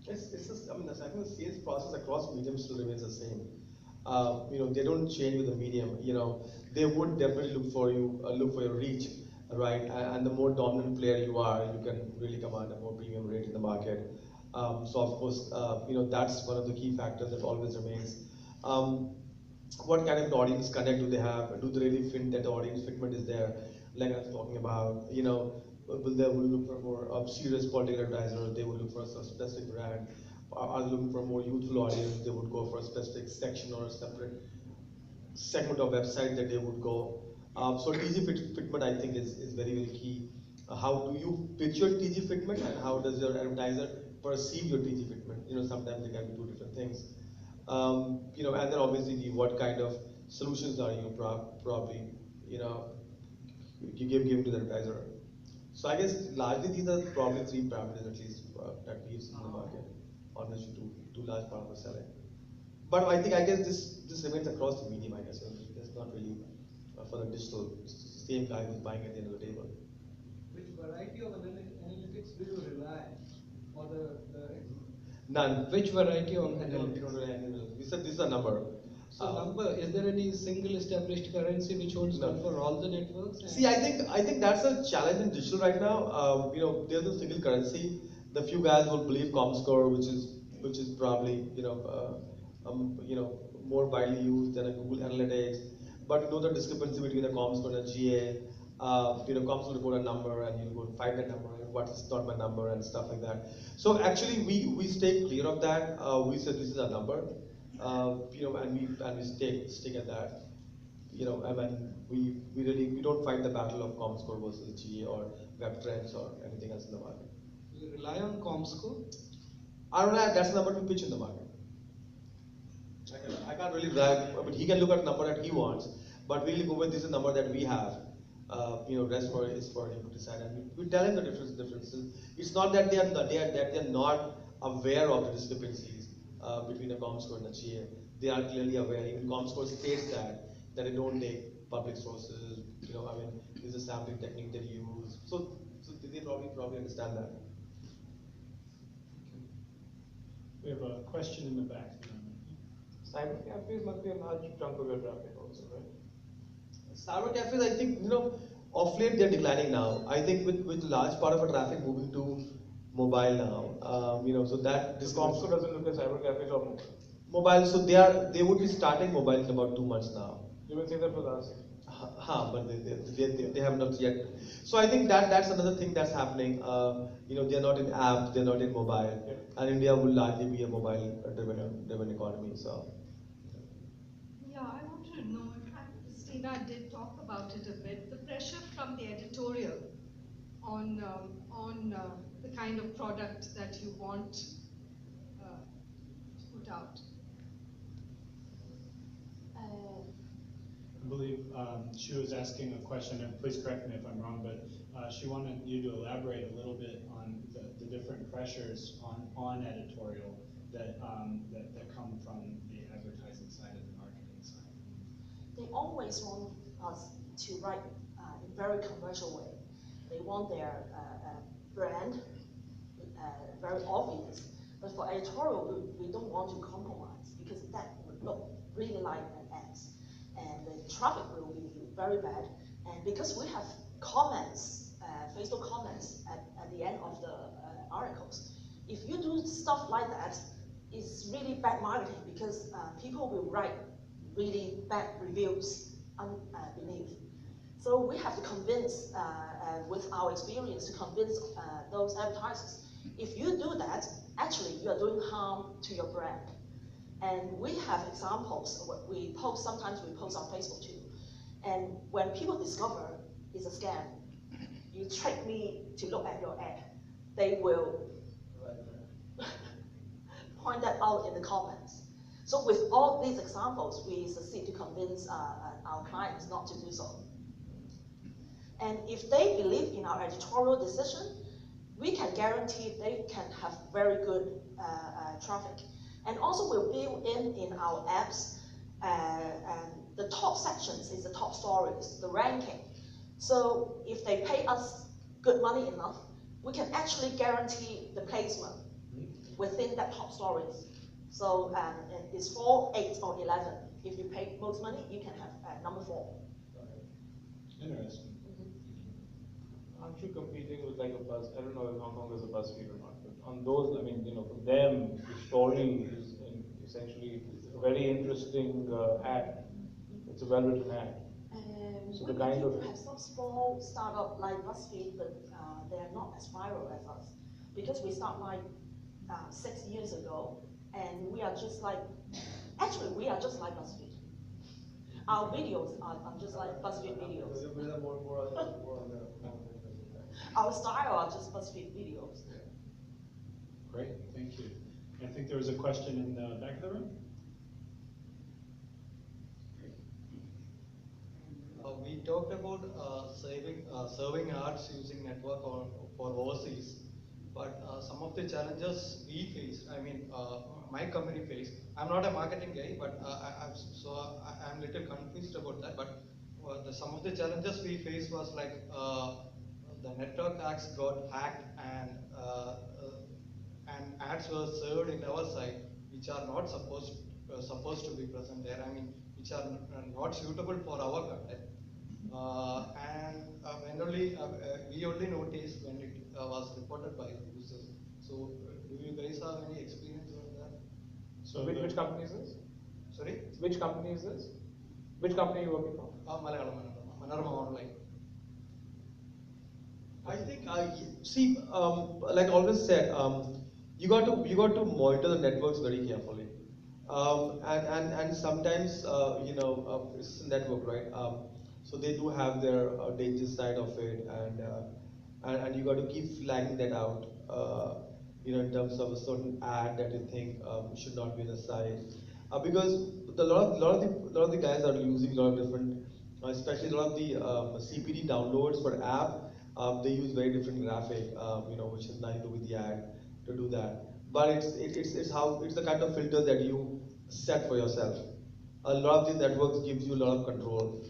It's just, I mean, I think the sales process across mediums still remains the same. They don't change with the medium. They would definitely look for you, look for your reach, right? And the more dominant player you are, you can really command a more premium rate in the market. So of course, that's one of the key factors that always remains. Um, what kind of audience connect do they have? Do they really fit that the audience fitment is there? Like I was talking about, will look for more serious political advisors? They would look for a specific brand. Are they looking for a more youthful audience? They would go for a specific section or a separate segment of website that they would go. So TG fitment, I think, is very, very key. How do you pitch your TG fitment, and how does your advertiser perceive your TG fitment? Sometimes they can be two different things. And then obviously what kind of solutions are you probably, you know, you give to the advertiser. So I guess largely these are probably three parameters at least that we've seen in the market on which to do large part of the selling. But I guess this remains across the medium. I guess it's not really for the digital. It's the same guy who's buying at the end of the table. Which variety of analytics do you rely for the None. Which variety of We don't analytics? rely on analytics. We said this is a number. So number, is there any single established currency which holds No. good for all the networks? See, I think that's a challenge in digital right now. There's no single currency. The few guys will believe Comscore, which is probably more widely used than a Google Analytics. But the discrepancy between the Comscore and a GA. Comscore will report a number, and you go find that number, and what is not my number, and stuff like that. So actually, we stay clear of that. We said this is a number, and we stick at that. I mean, we don't fight the battle of Comscore versus GA or Web Trends or anything else in the market. You rely on Comscore? I don't know. That's the number to pitch in the market. I can't really brag. I mean, he can look at the number that he wants, but we'll go with this is the number that we have. Rest for is for him to decide, and we tell him the differences. It's not that they're not aware of the discrepancies between a Comscore and a GA. They are clearly aware. Even Comscore states that they don't take public sources. I mean, there's a sampling technique they use. So they probably understand that. We have a question in the back. Cyber cafes must be a large chunk of your traffic also, right? Cyber cafes, I think, of late they're declining now. I think with large part of our traffic moving to mobile now, so that This Comscore doesn't look at cyber cafes or mobile. mobile, so they would be starting mobile in about 2 months now. You will say that with us. But they have not yet. So I think that's another thing that's happening. They're not in app, they're not in mobile, and India will largely be a mobile-driven economy. So. Yeah, I wanted to know, in fact, Christina did talk about it a bit, the pressure from the editorial on the kind of product that you want to put out. I believe she was asking a question, and please correct me if I'm wrong, but she wanted you to elaborate a little bit on the different pressures on editorial that come from the advertising side and the marketing side. They always want us to write in a very commercial way. They want their brand very obvious. But for editorial, we don't want to compromise because that would look really like an ad. And the traffic will be very bad. And because we have comments, Facebook comments at the end of the articles, if you do stuff like that, it's really bad marketing because people will write really bad reviews beneath. So we have to convince, with our experience, to convince those advertisers. If you do that, actually you are doing harm to your brand. And we have examples. Sometimes we post on Facebook too. And when people discover it's a scam, you trick me to look at your ad, they will point that out in the comments. So with all these examples, we succeed to convince our clients not to do so. And if they believe in our editorial decision, we can guarantee they can have very good traffic. And also we'll build in our apps, the top sections is the top stories, the ranking. So if they pay us good money enough, we can actually guarantee the placement. within that top stories. So and it's 4, 8, or 11. If you pay most money, you can have number 4. Interesting. Aren't you competing with like a buzz? I don't know if Hong Kong is a BuzzFeed or not, but on those, I mean, you know, for them, the story is essentially a very interesting ad. It's a well-written ad. So the We kind do of have some small startup like BuzzFeed, but they are not as viral as us because we start like 6 years ago, and we are just like, actually we are just like BuzzFeed. Our videos are just like BuzzFeed videos. Our style are just BuzzFeed videos. Great, thank you. I think there was a question in the back of the room. We talked about serving ads using network or for overseas, but some of the challenges we face, I mean, my company faced. I'm not a marketing guy, but I'm a little confused about that. But some of the challenges we faced was like the network acts got hacked and ads were served in our site, which are not supposed to be present there. I mean, which are not suitable for our content. We only noticed when it was reported by the users. So, do you guys have any experience on that? So which company is this? Sorry? Which company is this? Which company are you working for? Manorama Online. I think see, like I always said, you got to monitor the networks very carefully, and sometimes it's a network, right? So they do have their danger side of it, and you got to keep flagging that out, in terms of a certain ad that you think should not be on the site, because a lot of the guys are using a lot of different, especially a lot of the CPD downloads for app. They use very different graphic, which is nothing to do with the ad to do that. But it's the kind of filter that you set for yourself. A lot of these networks gives you a lot of control.